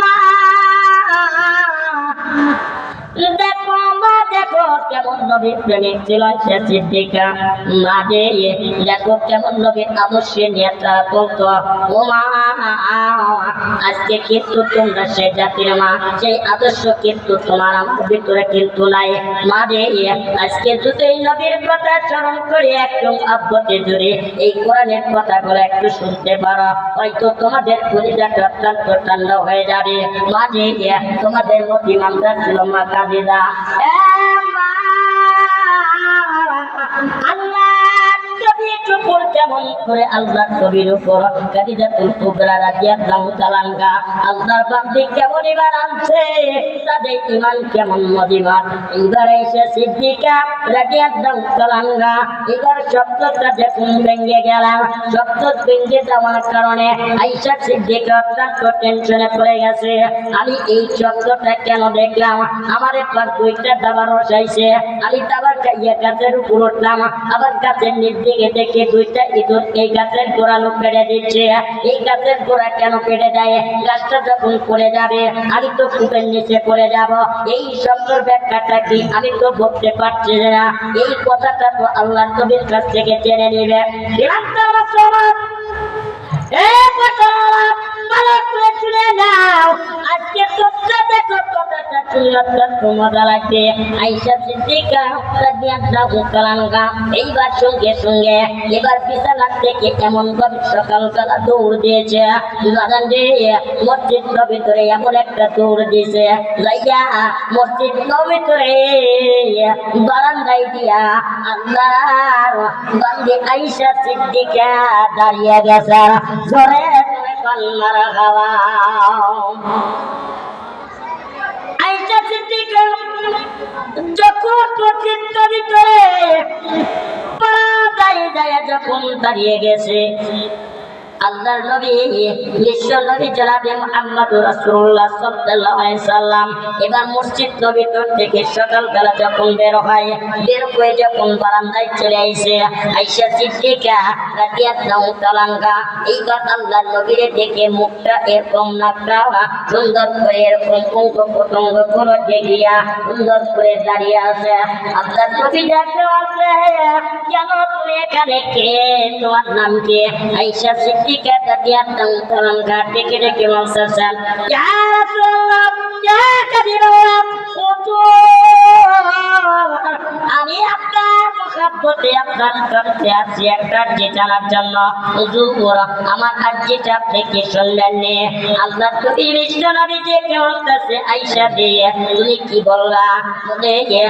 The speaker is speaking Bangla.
মা দেখো মা দেখো কেমন নবীর প্রেমিক ছিল সে সিদ্দিকা। মা যে দেখো কেমন নবীর আদর্শে নেতা করতো। ও মা আজকে কিন্তু তোমরা সেই জাতির মা, সেই আদর্শ কিন্তু তোমার আমার ভিতরে কিন্তু নাই। মা রে আজকে যদি নবীর কথা স্মরণ করে একটু আব্বতে জুড়ে এই কোরআনের কথাগুলো একটু শুনতে পারো, হয়তো তোমাদের কলিজাটা অত্যন্ত ঠান্ডা হয়ে যাবে। মা রে তোমাদের মধ্যে ইমামটা ছিল মা কাবিদা। কেমন করে আল্লাহর নবীর উপর খাদিজাতুল কুবরা রাদিয়াল্লাহু তাআলা আনহা আল্লাহর বান্দি কেমন ঈমান আনছে, তাদের ঈমান কেমন মদিমান। এবার এসে সিদ্দিকা রাদিয়াল্লাহু তাআলা আনহা এবার শব্দটা যখন ভেঙে গেল, শব্দ ভেঙে যাওয়ার কারণে আয়েশা সিদ্দিকা অত্যন্ত টেনশনে পড়ে গেছে। আমি এই শব্দটা কেন দেখলাম? আমার একবার দুইটা দাবার রসাইছে, আমি দাবার খাইয়া গাছের উপর উঠলাম, আবার গাছের নিচ দিকে দেখে দুইটা ইঁদুর এই গাছের গোড়া কেটে দিচ্ছে। এই গাছের গোড়া কেন কেটে দেয়? গাছটা যখন পড়ে যাবে আমি তো ফুটের নিচে পড়ে যাব। এই শব্দের ব্যাখ্যাটা কি আমি তো বলতে পারছি না। এই কথাটা তো আল্লাহ নবীর কাছ থেকে জেনে নিবে। এইবার সঙ্গে সঙ্গে এবার বিছানা থেকে এমন ভাবে সকালবেলা দৌড় দিয়েছে, মসজিদ ভিতরে এমন একটা দৌড় দিয়েছে, মসজিদ ভিতরে বারান্দায় দিয়া আল্লাহর বান্দি আয়েশা সিদ্দিকা দাঁড়িয়ে গেছে। জোরে কান্নার হাওয়া আয়েশা সিদ্দিকা যখন মসজিদ ভিতরে যখন দাঁড়িয়ে গেছে, আল্লাহর নবী বিশ্ব নবী জনাবে মুহাম্মদুর রাসূলুল্লাহ সাল্লাল্লাহু আলাইহি সাল্লাম এবার মসজিদ ভিতর থেকে সকালবেলা যখন বের হয়ে যখন বারান্দায় চলে আইছে, আয়েশা সিদ্দিকা রাদিয়াল্লাহু তাআলা আনহা এইবার আল্লাহর নবীর দেখে মুখটা এরকম নাকটা সুন্দর করে এরকম অঙ্গ প্রত্যঙ্গ করে দেখিয়া সুন্দর করে দাঁড়িয়ে আছে। আল্লাহর নবী ডাকতে আছে, কেন তুমি এখানে? কে? তোমার নাম কি? আয়েশা সিদ্দিকা রাদিয়াল্লাহু তাআলা আনহা ডেকে ডেকে বলছেন, ইয়া রাসূলুল্লাহ, ইয়া কাবিরুল্লাহ, আমি আপনার মহব্বতে আপনার কাছে আছি একটা আরজি জানার জন্য। হুজুর আমার আরজিটা আপনি কি শুনলেন? আল্লাহর নবী বিশ্ব নবী যে কেমন কাছে আয়েশা দিয়ে তুমি কি বললা? বলে